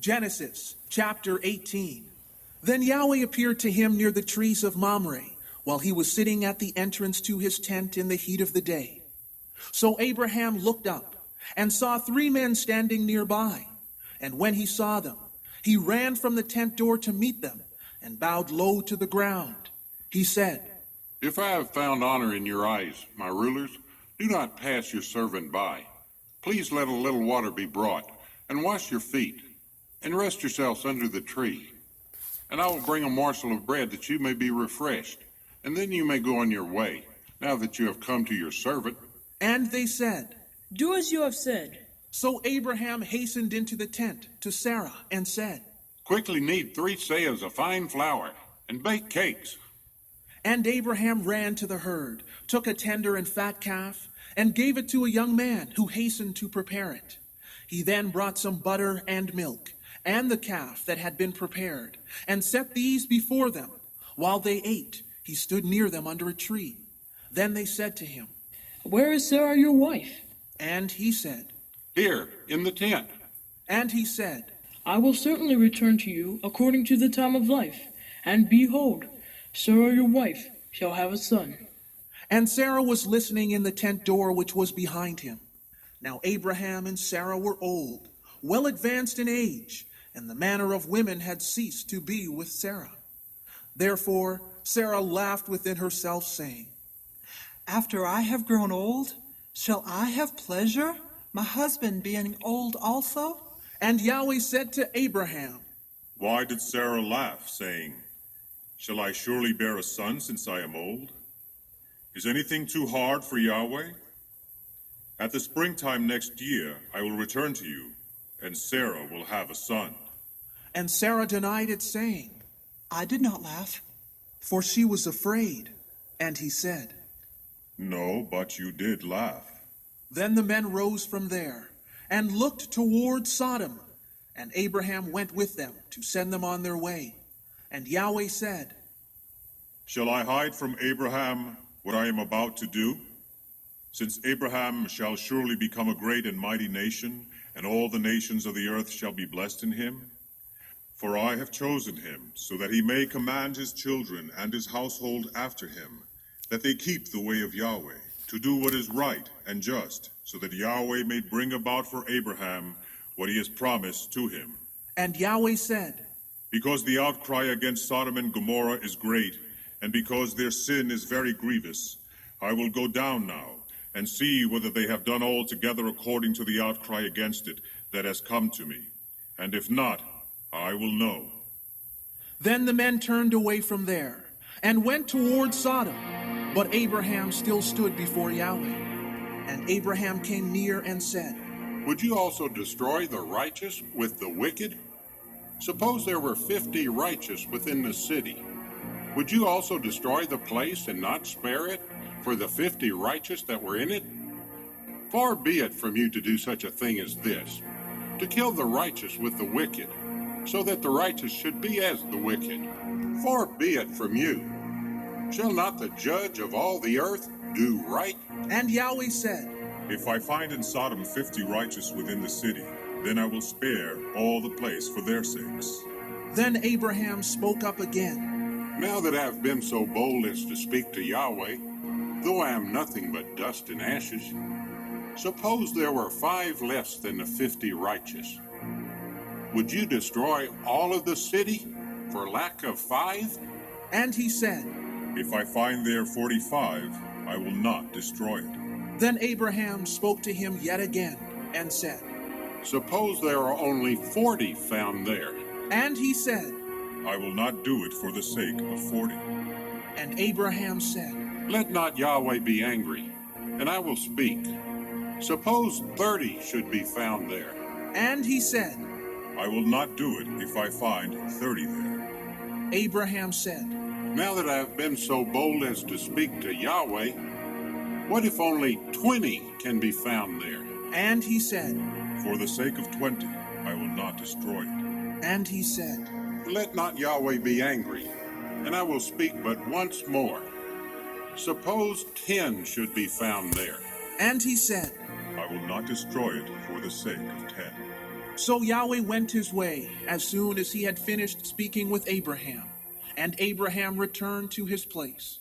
Genesis chapter 18. Then Yahweh appeared to him near the trees of Mamre, while he was sitting at the entrance to his tent in the heat of the day. So Abraham looked up and saw 3 men standing nearby. And when he saw them, he ran from the tent door to meet them and bowed low to the ground. He said, If I have found honor in your eyes, my rulers, do not pass your servant by. Please let a little water be brought, and wash your feet, and rest yourselves under the tree. And I will bring a morsel of bread that you may be refreshed, and then you may go on your way, now that you have come to your servant. And they said, Do as you have said. So Abraham hastened into the tent to Sarah and said, Quickly knead 3 seahs of fine flour, and bake cakes. And Abraham ran to the herd, took a tender and fat calf, and gave it to a young man who hastened to prepare it. He then brought some butter and milk, and the calf that had been prepared, and set these before them. While they ate, he stood near them under a tree. Then they said to him, Where is Sarah your wife? And he said, Here, in the tent. And he said, I will certainly return to you according to the time of life. And behold, Sarah your wife shall have a son. And Sarah was listening in the tent door which was behind him. Now Abraham and Sarah were old, well advanced in age, and the manner of women had ceased to be with Sarah. Therefore Sarah laughed within herself, saying, After I have grown old, shall I have pleasure, my husband being old also? And Yahweh said to Abraham, Why did Sarah laugh, saying, Shall I surely bear a son since I am old? Is anything too hard for Yahweh? At the springtime next year I will return to you, and Sarah will have a son. And Sarah denied it, saying, I did not laugh. For she was afraid. And he said, No, but you did laugh. Then the men rose from there, and looked toward Sodom. And Abraham went with them to send them on their way. And Yahweh said, Shall I hide from Abraham what I am about to do? Since Abraham shall surely become a great and mighty nation, and all the nations of the earth shall be blessed in him. For I have chosen him, so that he may command his children and his household after him, that they keep the way of Yahweh, to do what is right and just, so that Yahweh may bring about for Abraham what he has promised to him. And Yahweh said, Because the outcry against Sodom and Gomorrah is great, and because their sin is very grievous, I will go down now, and see whether they have done altogether according to the outcry against it that has come to me. And if not, I will know. Then the men turned away from there, and went toward Sodom. But Abraham still stood before Yahweh. And Abraham came near and said, Would you also destroy the righteous with the wicked? Suppose there were 50 righteous within the city. Would you also destroy the place and not spare it for the 50 righteous that were in it? Far be it from you to do such a thing as this, to kill the righteous with the wicked, so that the righteous should be as the wicked. Far be it from you. Shall not the judge of all the earth do right? And Yahweh said, If I find in Sodom 50 righteous within the city, then I will spare all the place for their sakes. Then Abraham spoke up again. Now that I have been so bold as to speak to Yahweh, though I am nothing but dust and ashes, suppose there were 5 less than the 50 righteous. Would you destroy all of the city for lack of 5? And he said, If I find there 45, I will not destroy it. Then Abraham spoke to him yet again, and said, Suppose there are only 40 found there. And he said, I will not do it for the sake of 40. And Abraham said, Let not Yahweh be angry, and I will speak. Suppose 30 should be found there. And he said, I will not do it if I find 30 there. Abraham said, Now that I have been so bold as to speak to Yahweh, what if only 20 can be found there? And he said, For the sake of 20, I will not destroy it. And he said, Let not Yahweh be angry, and I will speak but once more. Suppose 10 should be found there. And he said, I will not destroy it for the sake of 10. So Yahweh went his way as soon as he had finished speaking with Abraham, and Abraham returned to his place.